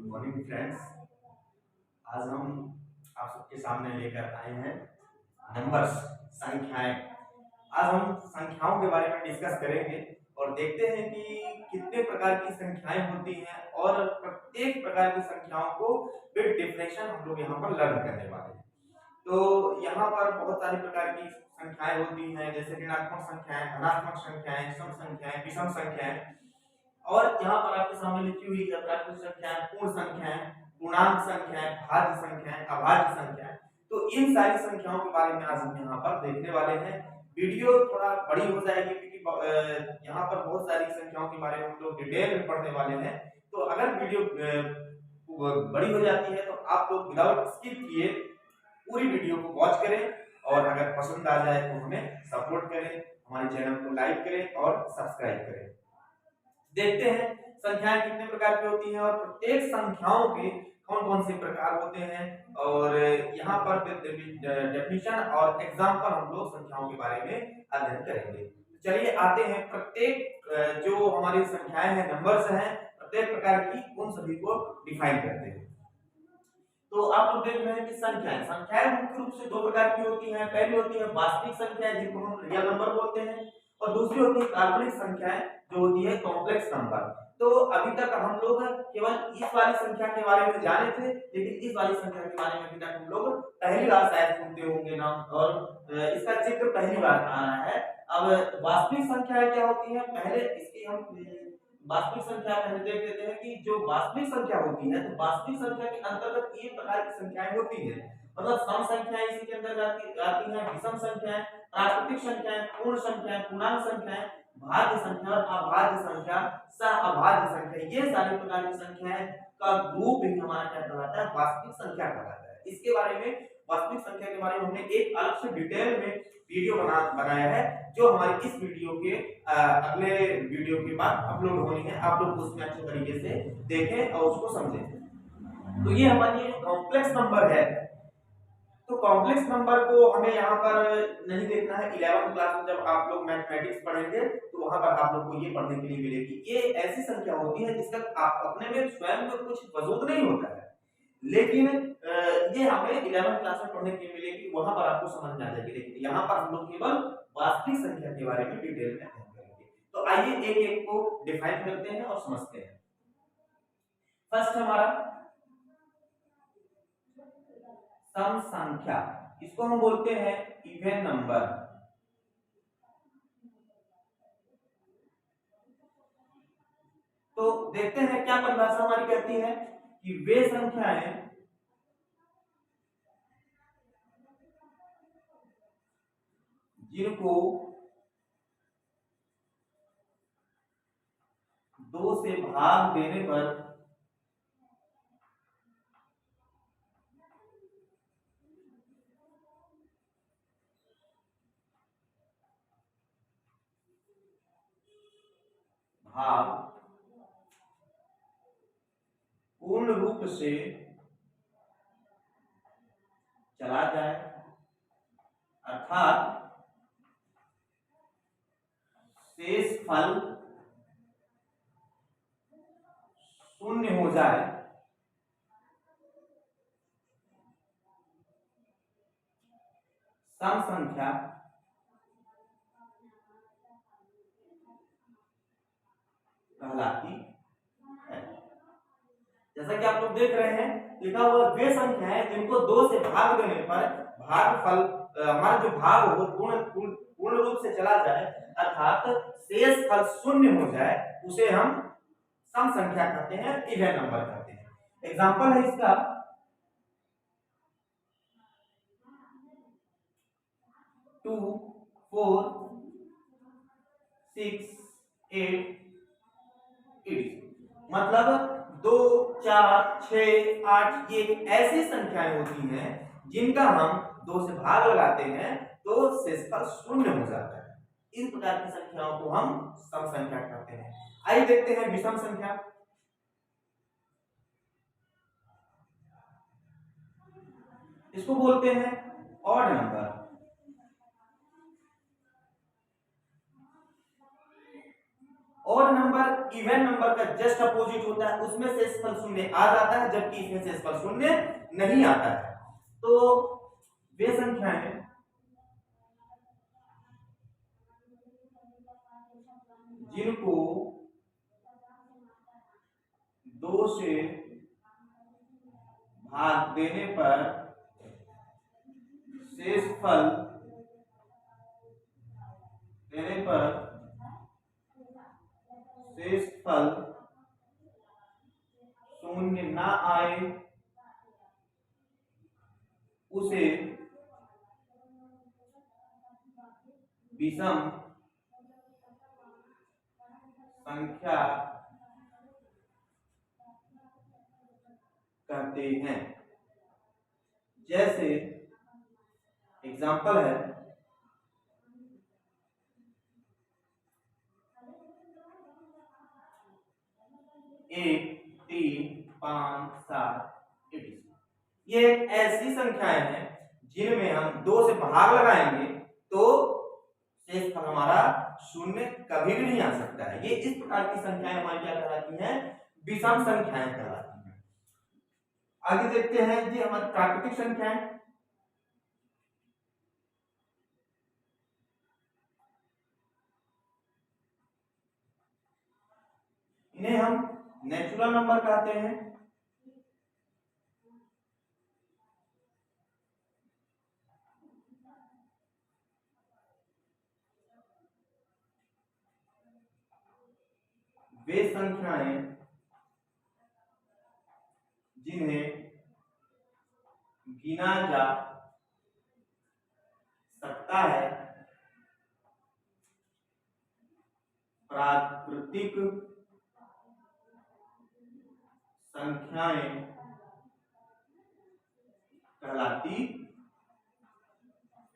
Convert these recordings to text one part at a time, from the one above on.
Morning friends. आज हम आप सबके सामने लेकर आए हैं नंबर्स, संख्याएं। आज हम संख्याओं के बारे में डिस्कस करेंगे और देखते हैं कि कितने प्रकार की संख्याएं होती हैं और प्रत्येक प्रकार की संख्याओं को विद डिफिनेशन हम लोग यहाँ पर लर्न करने वाले हैं। तो यहाँ पर बहुत सारी प्रकार की संख्याएं होती हैं, जैसे ऋणात्मक संख्याएं, धनात्मक संख्याएं, सम संख्याएं, विषम संख्याएं। और यहाँ पर आपके सामने लिखी हुई है प्राकृतिक संख्याएं, पूर्ण संख्याएं, पूर्णांक संख्याएं, भाज्य संख्याएं, अभाज्य संख्याएं। तो इन सारी संख्याओं के बारे में आज हम यहाँ पर देखने वाले हैं। वीडियो थोड़ा बड़ी हो जाएगी क्योंकि यहाँ पर बहुत सारी संख्याओं के बारे में हम लोग डिटेल में पढ़ने वाले हैं। तो अगर वीडियो बड़ी हो जाती है तो आप लोग विदाउट स्किप किए पूरी वीडियो को वॉच करें और अगर पसंद आ जाए तो हमें सपोर्ट करें, हमारे चैनल को लाइक करें और सब्सक्राइब करें। देखते हैं संख्याएं कितने प्रकार की होती हैं और प्रत्येक संख्याओं के कौन कौन से प्रकार होते हैं, और यहाँ पर डेफिनेशन और एग्जाम्पल हम लोग संख्याओं के बारे में अध्ययन करेंगे। तो चलिए आते हैं प्रत्येक जो हमारी संख्याएं हैं, नंबर्स हैं, प्रत्येक प्रकार की उन सभी को डिफाइन करते हैं। तो आप लोग देख रहे हैं कि संख्याएं संख्याएं मुख्य रूप से दो प्रकार की होती हैं। पहली होती है वास्तविक संख्याएं जिनको हम रियल नंबर बोलते हैं, और दूसरी होती है काल्पनिक संख्याएं जो होती है कॉम्प्लेक्स नंबर। तो अभी तक हम लोग केवल इस वाली संख्या के बारे में जाने थे, लेकिन इस वाली संख्या के बारे में अभी तक हम लोग पहली बार शायद सुनते होंगे नाम, और इसका जिक्र पहली बार आ रहा है। अब वास्तविक संख्याएं क्या होती है, पहले इसकी हम वास्तविक संख्या पहले देख लेते हैं कि जो वास्तविक संख्या होती है, तो वास्तविक संख्या के अंतर्गत तीन प्रकार की संख्याएं होती हैं। मतलब सम संख्याएं इसी के अंदर आती हैं, विषम संख्याएं, प्राकृतिक संख्याएं, पूर्ण संख्याएं, पूर्णांक संख्याएं, भाज्य संख्या और अभाज्य संख्या, सह अभाज्य संख्या। ये सारी प्रकार की संख्याएं का ग्रुप ही हमारा क्या कहलाता है, वास्तविक संख्या कहलाता है। इसके बारे में वास्तविक संख्या के बारे में हमने एक अलग से डिटेल में वीडियो बनाया है, जो हमारी इस वीडियो के अगले वीडियो के बाद अपलोड होनी है। आप लोग उसमें अच्छे तरीके से देखें और उसको समझें। तो ये हमारी कॉम्प्लेक्स नंबर है। तो कॉम्प्लेक्स नंबर को हमें यहाँ पर नहीं देखना है। 11वीं क्लास में जब आप लोग मैथमेटिक्स पढ़ेंगे तो वहां पर आप लोग को ये पढ़ने के लिए मिलेगी। ये ऐसी संख्या होती है जिसका आप अपने में स्वयं में कुछ वजूद नहीं होता है, लेकिन ये हमें 11वीं क्लास में पढ़ने के लिए मिलेगी, वहां पर आपको समझ में आ जाएगी। लेकिन यहाँ पर हम लोग केवल वास्तविक संख्या के बारे में डिटेल में अध्ययन करेंगे। तो आइए एक एक को डिफाइन करते हैं और समझते हैं। फर्स्ट हमारा सम संख्या, इसको हम बोलते हैं इवन नंबर। तो देखते हैं क्या परिभाषा हमारी कहती है कि वे संख्याएं जिनको 2 से भाग देने पर भाग पूर्ण रूप से चला जाए, अर्थात शेष फल शून्य हो जाए, सम संख्या कहलाती है। जैसा कि आप लोग देख रहे हैं लिखा हुआ वे संख्याएं जिनको 2 से भाग देने पर भागफल हमारा जो भाग हो पूर्ण रूप से चला जाए, अर्थात शेष फल शून्य हो जाए, उसे हम सम संख्या कहते हैं, इवन नंबर कहते हैं। एग्जांपल है इसका 2, 4, 6, 8, 80। मतलब 2, 4, 6, 8 ये ऐसी संख्याएं होती हैं जिनका हम 2 से भाग लगाते हैं तो शेषफल शून्य हो जाता है। इस प्रकार की संख्याओं को हम सम संख्या कहते हैं। आइए देखते हैं विषम संख्या। इसको बोलते हैं odd number. Odd number even number का जस्ट अपोजिट होता है, उसमें शेषफल शून्य आ जाता है, जबकि इसमें शेषफल शून्य नहीं आता है। तो वे संख्याएं जिनको 2 से भाग देने पर शेषफल शून्य ना आए उसे विषम संख्या कहते हैं। जैसे एग्जाम्पल है 1, 3, 5, 7, 8। ये ऐसी संख्याएं हैं जिनमें हम 2 से भाग लगाएंगे तो शेषफल हमारा शून्य कभी भी नहीं आ सकता है। ये इस प्रकार की संख्याएं हमारी क्या कहलाती हैं? विषम संख्याएं कहलाती हैं। आगे देखते हैं जी हमारी प्राकृतिक संख्याएं। इन्हें हम नेचुरल नंबर कहते हैं। वे संख्याएं जिन्हें गिना जा सकता है प्राकृतिक संख्याएं कहलाती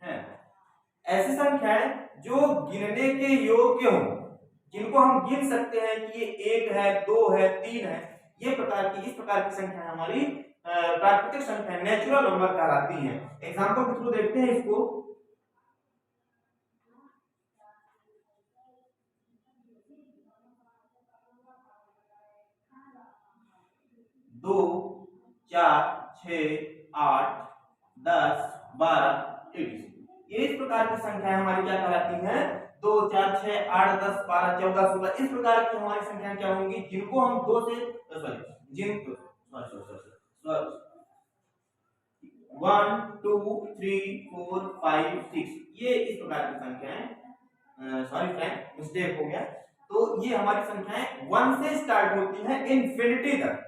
हैं। ऐसी संख्याएं जो गिनने के योग्य हों, जिनको हम गिन सकते हैं कि ये 1 है, 2 है, 3 है, इस प्रकार की संख्याएं हमारी प्राकृतिक संख्या नेचुरल नंबर कहलाती हैं। एग्जांपल के थ्रू देखते हैं इसको। 2, 4, 6, 8, 10, 12, 18। ये इस प्रकार की संख्याएं हमारी क्या कहलाती हैं? 2, 4, 6, 8, 10, 12, 14, 16 इस प्रकार की हमारी संख्याएं क्या होंगी? जिनको हम 2 से 1, 2, 3, 4, 5, 6 ये इस प्रकार की संख्याएं, सॉरी फ्रेंड मिस्टेक हो गया। तो ये हमारी संख्याएं 1 से स्टार्ट होती हैं इनफिनिटी तक।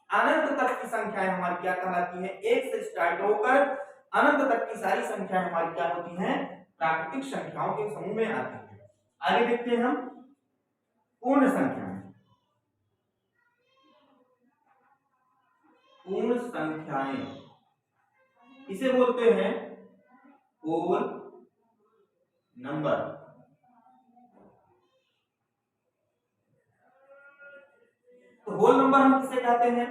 अनंत तक की संख्याएं हमारी क्या कहलाती हैं? 1 से स्टार्ट होकर अनंत तक की सारी संख्याएं हमारी क्या होती हैं? प्राकृतिक संख्याओं के समूह में आती हैं। आगे देखते हैं हम पूर्ण संख्याएं। पूर्ण संख्याएं इसे बोलते हैं होल नंबर। तो होल नंबर हम किसे कहते हैं?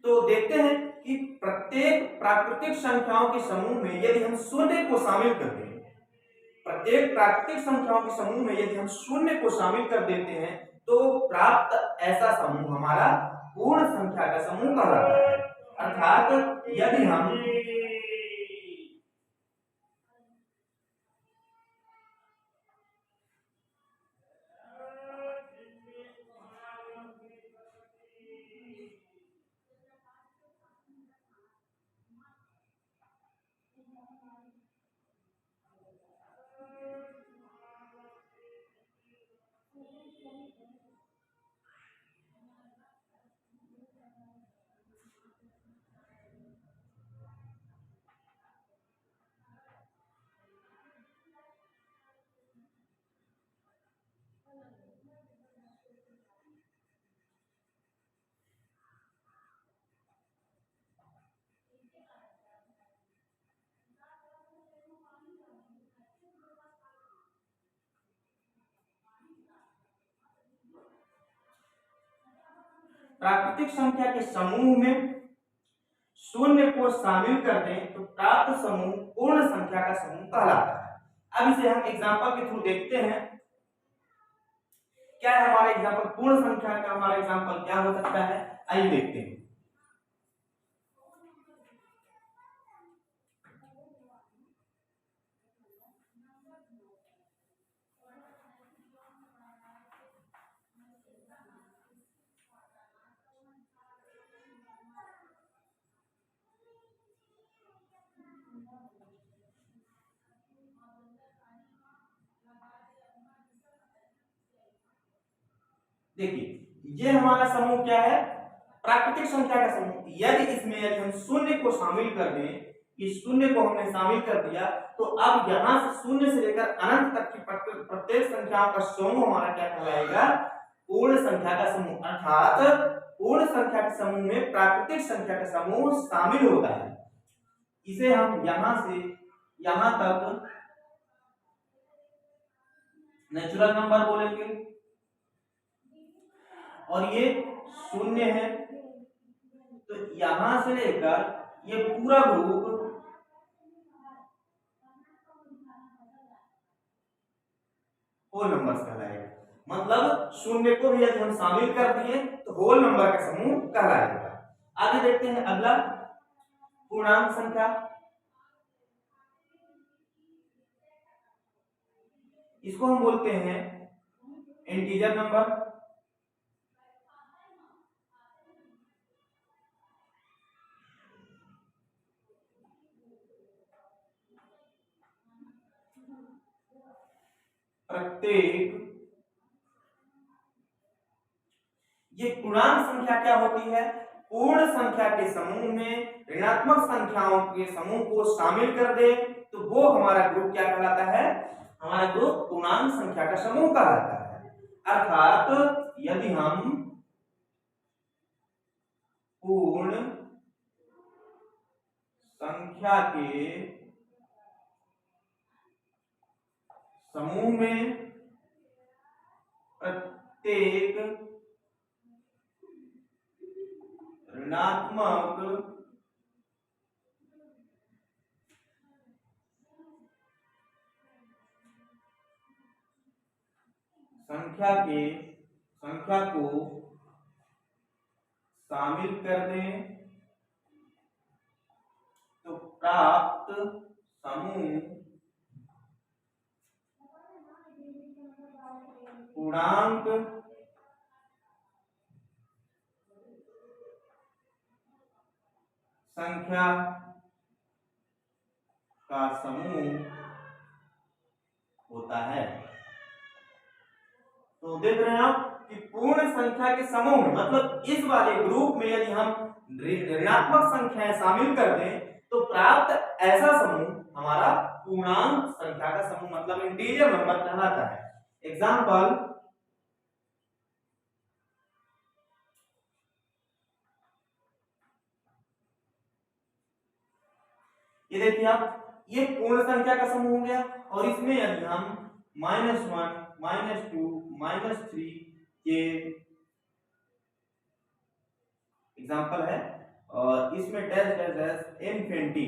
तो देखते हैं कि प्रत्येक प्राकृतिक संख्याओं के समूह में यदि हम शून्य को शामिल कर दें, प्रत्येक प्राकृतिक संख्याओं के समूह में यदि हम शून्य को शामिल कर देते हैं तो प्राप्त ऐसा समूह हमारा पूर्ण संख्या का समूह कहलाता है। अर्थात यदि हम प्राकृतिक संख्या के समूह में शून्य को शामिल कर दें तो प्राप्त समूह पूर्ण संख्या का समूह कहलाता है। अब इसे हम एग्जांपल के थ्रू देखते हैं। क्या है हमारा एग्जाम्पल, पूर्ण संख्या का हमारा एग्जाम्पल क्या हो सकता है, आइए देखते हैं। देखिए ये हमारा समूह क्या है, प्राकृतिक संख्या का समूह। यदि हम शून्य को शामिल कर दें, इस शून्य को हमने शामिल कर दिया, तो अब यहां से शून्य से लेकर अनंत तक की प्रत्येक संख्याओं का समूह हमारा क्या कहलाएगा, पूर्ण संख्या का समूह। अर्थात पूर्ण संख्या के समूह में प्राकृतिक संख्या का समूह शामिल होता है। इसे हम यहां से यहां तक नेचुरल नंबर बोलेंगे, और ये शून्य है, तो यहां से लेकर ये पूरा ग्रुप होल नंबर्स कहलाएगा। मतलब शून्य को भी यदि हम शामिल कर दिए तो होल नंबर का समूह कहलाएगा। आगे देखते हैं अगला, पूर्णांक संख्या। इसको हम बोलते हैं इंटीजर नंबर। प्रत्येक, ये पूर्णांक संख्या क्या होती है, पूर्ण संख्या के समूह में ऋणात्मक संख्याओं के समूह को शामिल कर दे तो वो हमारा ग्रुप क्या कहलाता है, हमारा ग्रुप पूर्णांक संख्या का समूह कहलाता है। अर्थात यदि हम पूर्ण संख्या के समूह में प्रत्येक ऋणात्मक संख्या को शामिल कर दें तो प्राप्त समूह पूर्णांक संख्या का समूह होता है। तो देख रहे हैं आप कि पूर्ण संख्या के समूह में, मतलब इस वाले ग्रुप में यदि हम ऋणात्मक संख्याएं शामिल कर दें तो प्राप्त ऐसा समूह हमारा पूर्णांक संख्या का समूह, मतलब इंटीजर नंबर कहलाता है। एग्जाम्पल, ये देखिए आप, ये पूर्ण संख्या का समूह हो गया, और इसमें यदि हम -1, -2, -3 के एग्जाम्पल है, और इसमें डैश डैश डैश इन्फिनिटी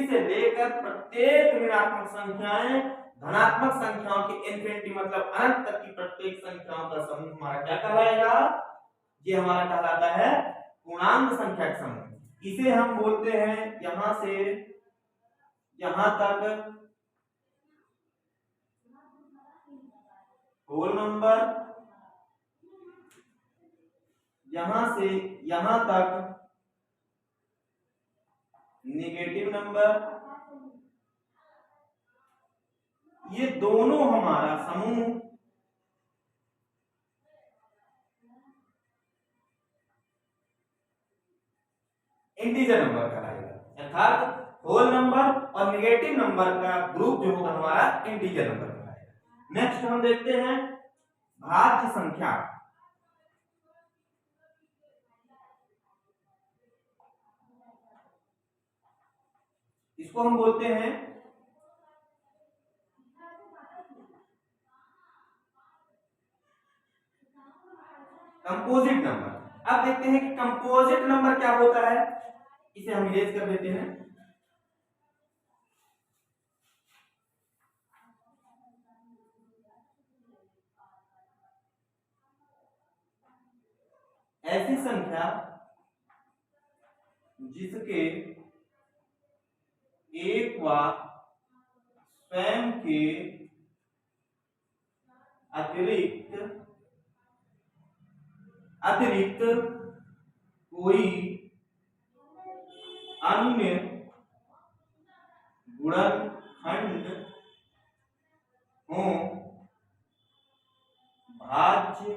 से लेकर प्रत्येक ऋणात्मक संख्याएं धनात्मक संख्याओं की इन्फिनिटी मतलब अनंत तक की प्रत्येक संख्याओं का समूह हमारा क्या कहलाएगा, ये हमारा कहलाता है पूर्णांक संख्या का समूह। इसे हम बोलते हैं यहां से यहां तक होल नंबर, यहां से यहां तक नेगेटिव नंबर। ये दोनों हमारा समूह इंटीजर नंबर कहलाएगा। अर्थात होल नंबर और नेगेटिव नंबर का ग्रुप जो होगा हमारा इंटीजर नंबर कहलाएगा। नेक्स्ट हम देखते हैं भाज्य संख्या। इसको हम बोलते हैं कंपोजिट नंबर। अब देखते हैं कि कंपोजिट नंबर क्या होता है, इसे हम इरेज कर देते हैं। ऐसी संख्या जिसके एक व स्वयं के अतिरिक्त कोई अन्य गुणनखंड हो भाज्य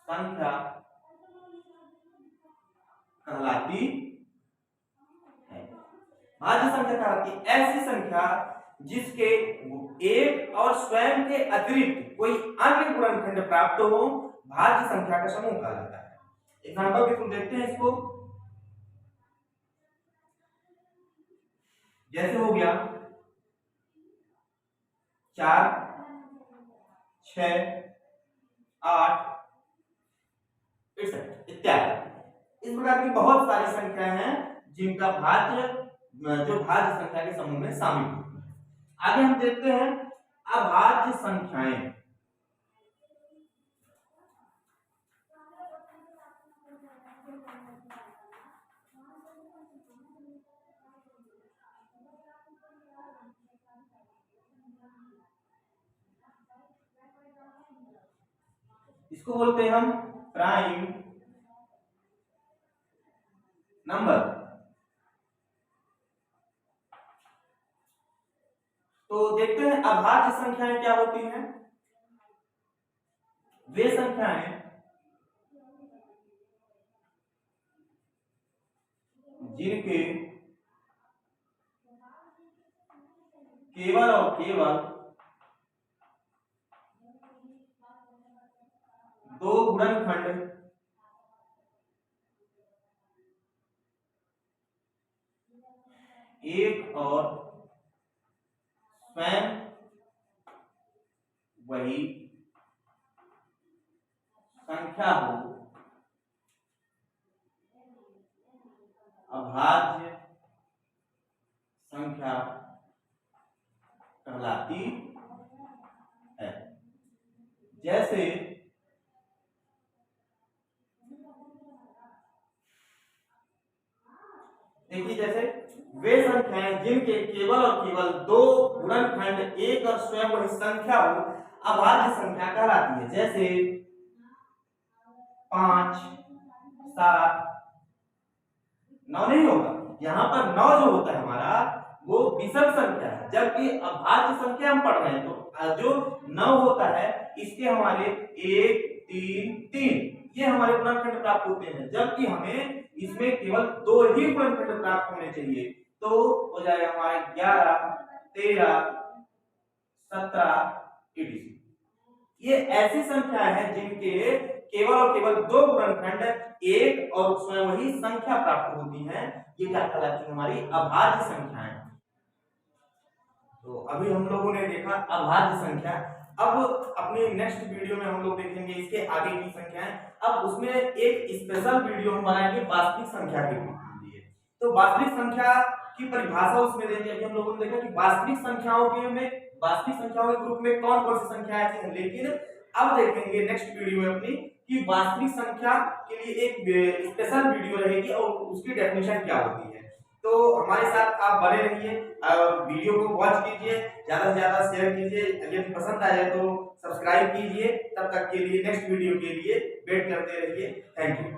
संख्या कहलाती है। भाज्य संख्या कहलाती है ऐसी संख्या जिसके एक और स्वयं के अतिरिक्त कोई अन्य गुणनखंड प्राप्त हो भाज्य संख्या का समूह कहलाता है। एग्जांपल के थ्रू देखते हैं इसको। जैसे हो गया 4, 6, 8 इत्यादि। इस प्रकार की बहुत सारी संख्याएं हैं जिनका भाज्य जो भाज्य संख्या के समूह में शामिल होती है। आगे हम देखते हैं अभाज्य संख्याएं। इसको बोलते हैं हम प्राइम नंबर। तो देखते हैं अभाज्य संख्याएं क्या होती हैं। वे संख्याएं जिनके केवल और केवल दो गुणनखंड एक और स्वयं वही संख्या हो अभाज्य संख्या कहलाती है। जैसे देखिए, जैसे वे संख्याएं जिनके केवल और केवल दो गुणनखंड एक और स्वयं वही संख्या हो अभाज्य संख्या कहलाती है। जैसे 5, 7, 9 नहीं होगा। यहाँ पर 9 जो होता है हमारा वो विषम संख्या है, जबकि अभाज्य संख्या हम पढ़ रहे हैं तो जो 9 होता है इसके हमारे 1, 3, 3 ये हमारे गुणनखंड प्राप्त होते हैं, जबकि हमें इसमें केवल 2 ही गुणनखंड प्राप्त होने चाहिए। तो हो जाएगा हमारे 11, 13, 17 etc। ये ऐसी संख्या है जिनके केवल और केवल 2 गुणनखंड एक और स्वयं वही संख्या प्राप्त होती है। ये क्या कहलाती है हमारी अभाज्य संख्याएं। तो अभी हम लोगों ने देखा अभाज्य संख्या। अब अपने नेक्स्ट वीडियो में हम लोग देखेंगे इसके आगे की संख्याएं। अब उसमें एक स्पेशल वीडियो हम बनाएंगे वास्तविक संख्या के लिए। तो वास्तविक संख्या की परिभाषा उसमें देंगे। अभी हम लोगों ने देखा कि वास्तविक संख्याओं के ग्रुप में कौन कौन सी संख्याएं आती हैं, लेकिन अब देखेंगे नेक्स्ट वीडियो में अपनी कि वास्तविक संख्या के लिए एक स्पेशल वीडियो रहेगी और उसकी डेफिनेशन क्या होती है। तो हमारे साथ आप बने रहिए, वीडियो को वॉच कीजिए, ज्यादा से ज्यादा शेयर कीजिए, यदि पसंद आए तो सब्सक्राइब कीजिए। तब तक के लिए नेक्स्ट वीडियो के लिए वेट करते रहिए। Thank you.